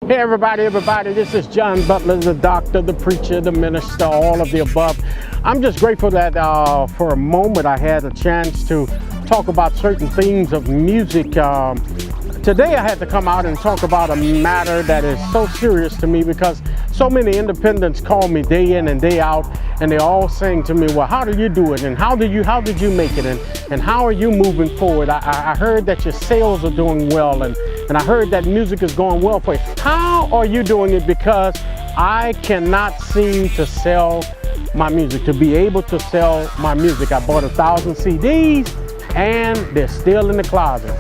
Hey everybody, this is John Butler, the doctor, the preacher, the minister, all of the above. I'm just grateful that for a moment I had a chance to talk about certain things of music. Today I had to come out and talk about a matter that is so serious to me because so many independents call me day in and day out, and they're all saying to me, well, how do you do it? And how did you make it? And how are you moving forward? I heard that your sales are doing well, and I heard that music is going well for you. How are you doing it? Because I cannot seem to sell my music, to be able to sell my music. I bought 1,000 CDs and they're still in the closet.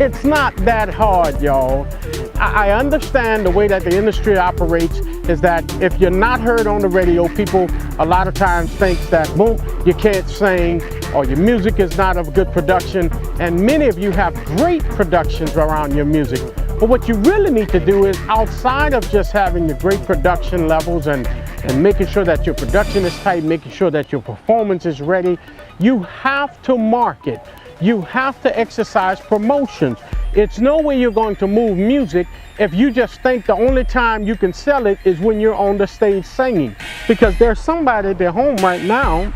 It's not that hard, y'all. I understand the way that the industry operates is that if you're not heard on the radio, people a lot of times think that, boom, you can't sing or your music is not of good production. And many of you have great productions around your music. But what you really need to do is, outside of just having the great production levels and making sure that your production is tight, making sure that your performance is ready, you have to market. You have to exercise promotions. It's no way you're going to move music if you just think the only time you can sell it is when you're on the stage singing. Because there's somebody at their home right now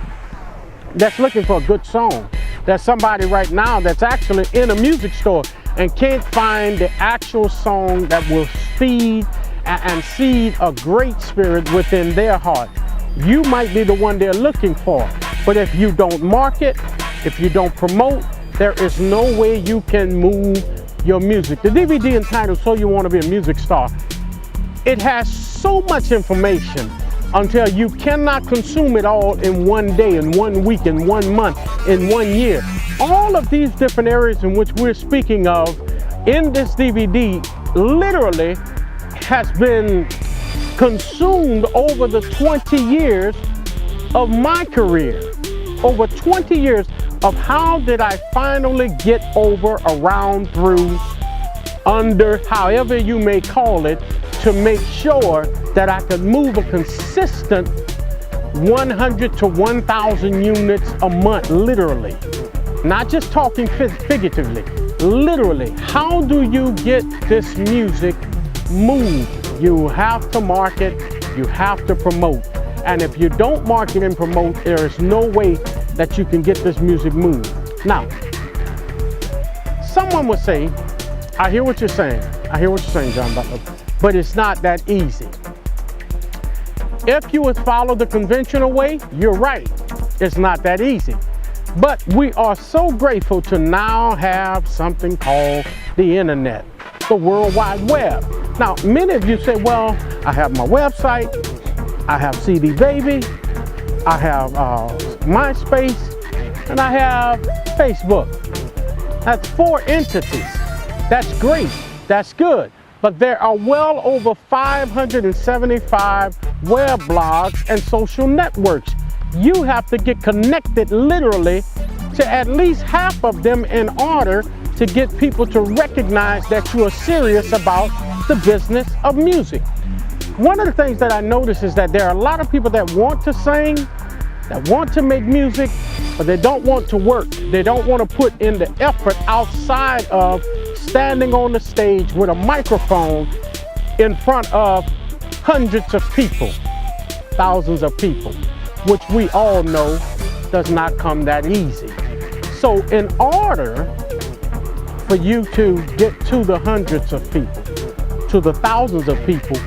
that's looking for a good song. There's somebody right now that's actually in a music store and can't find the actual song that will feed and seed a great spirit within their heart. You might be the one they're looking for, but if you don't market, if you don't promote, there is no way you can move your music. The DVD entitled So You Want to Be a Music Star, it has so much information until you cannot consume it all in one day, in 1 week, in 1 month, in 1 year. All of these different areas in which we're speaking of in this DVD literally has been consumed over the 20 years of my career. Over 20 years of how did I finally get over, around, through, under, however you may call it, to make sure that I could move a consistent 100 to 1,000 units a month, literally. Not just talking figuratively, literally. How do you get this music moved? You have to market, you have to promote. And if you don't market and promote, there is no way that you can get this music moved. Now, someone would say, I hear what you're saying. I hear what you're saying, John Butler, but it's not that easy. If you would follow the conventional way, you're right. It's not that easy. But we are so grateful to now have something called the internet, the World Wide Web. Now, many of you say, well, I have my website, I have CD Baby, I have MySpace, and I have Facebook. That's 4 entities. That's great, that's good. But there are well over 575 web blogs and social networks. You have to get connected literally to at least half of them in order to get people to recognize that you are serious about the business of music. One of the things that I notice is that there are a lot of people that want to sing, that want to make music, but they don't want to work. They don't want to put in the effort outside of standing on the stage with a microphone in front of hundreds of people, thousands of people, which we all know does not come that easy. So in order for you to get to the hundreds of people, to the thousands of people,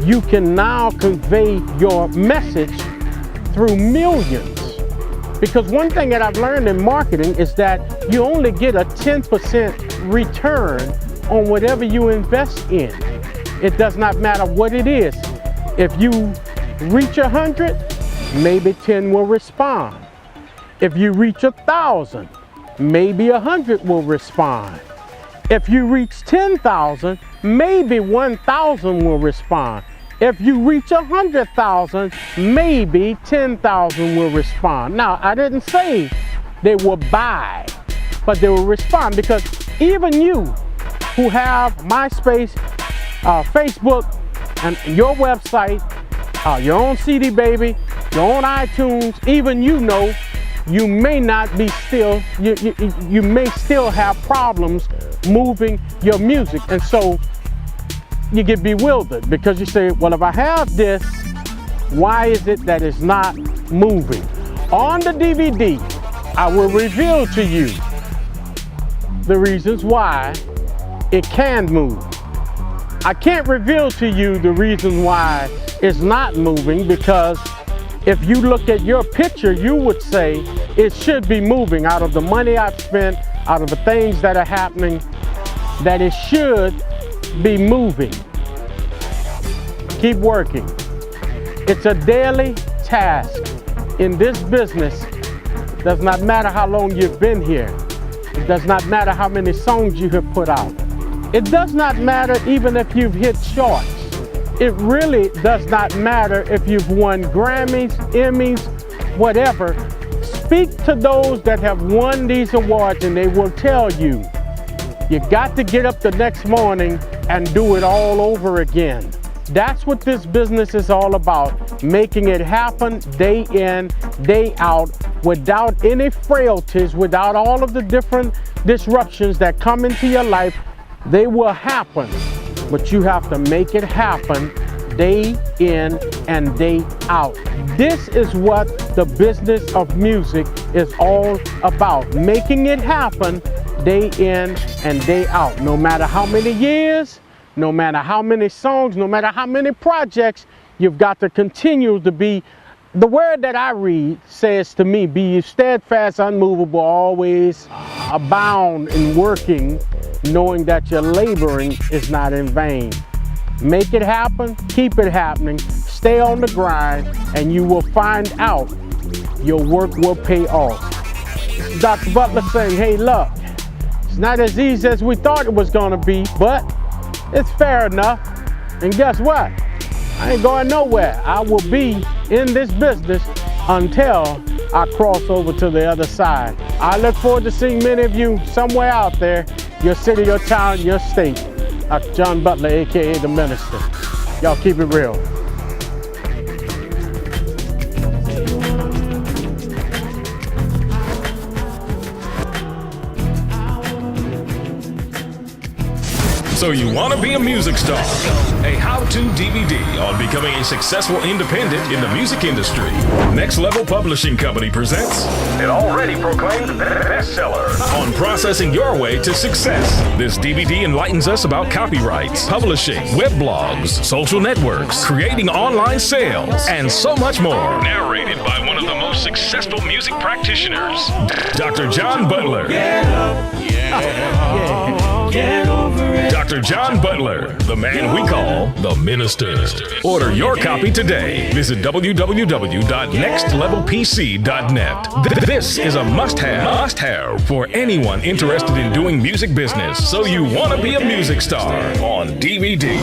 you can now convey your message through millions. Because one thing that I've learned in marketing is that you only get a 10% return on whatever you invest in. It does not matter what it is. If you reach 100, maybe 10 will respond. If you reach 1,000, maybe 100 will respond. If you reach 10,000, maybe 1,000 will respond. If you reach 100,000, maybe 10,000 will respond. Now, I didn't say they will buy, but they will respond, because even you who have MySpace, Facebook, and your website, your own CD Baby, your own iTunes, even you know you may not be still, you may still have problems moving your music. And so you get bewildered because you say, well, if I have this, why is it that it's not moving? On the DVD, I will reveal to you the reasons why it can move. I can't reveal to you the reason why it's not moving, because if you look at your picture, you would say it should be moving. Out of the money I've spent, out of the things that are happening, that it should be moving. Keep working. It's a daily task. In this business, it does not matter how long you've been here. It does not matter how many songs you have put out. It does not matter even if you've hit charts. It really does not matter if you've won Grammys, Emmys, whatever. Speak to those that have won these awards and they will tell you, you got to get up the next morning and do it all over again. That's what this business is all about, making it happen day in, day out, without any frailties, without all of the different disruptions that come into your life. They will happen, but you have to make it happen day in and day out. This is what the business of music is all about, making it happen day in and day out. No matter how many years, no matter how many songs, no matter how many projects, you've got to continue to be. The word that I read says to me, be you steadfast, unmovable, always abound in working, knowing that your laboring is not in vain. Make it happen, keep it happening, stay on the grind, and you will find out your work will pay off. Dr. Butler saying, hey, look, it's not as easy as we thought it was gonna be, but it's fair enough. And guess what? I ain't going nowhere. I will be in this business until I cross over to the other side. I look forward to seeing many of you somewhere out there, your city, your town, your state. Dr. John Butler, AKA the Minister. Y'all keep it real. So you want to be a music star? A how-to DVD on becoming a successful independent in the music industry. Next Level Publishing Company presents an already proclaimed bestseller on processing your way to success. This DVD enlightens us about copyrights, publishing, web blogs, social networks, creating online sales, and so much more. Narrated by one of the most successful music practitioners, Dr. John Butler. Get up, get over it. Dr. John Butler, the man we call the Minister. Order your copy today. Visit www.nextlevelpc.net. This is a must-have for anyone interested in doing music business. So you want to be a music star on DVD.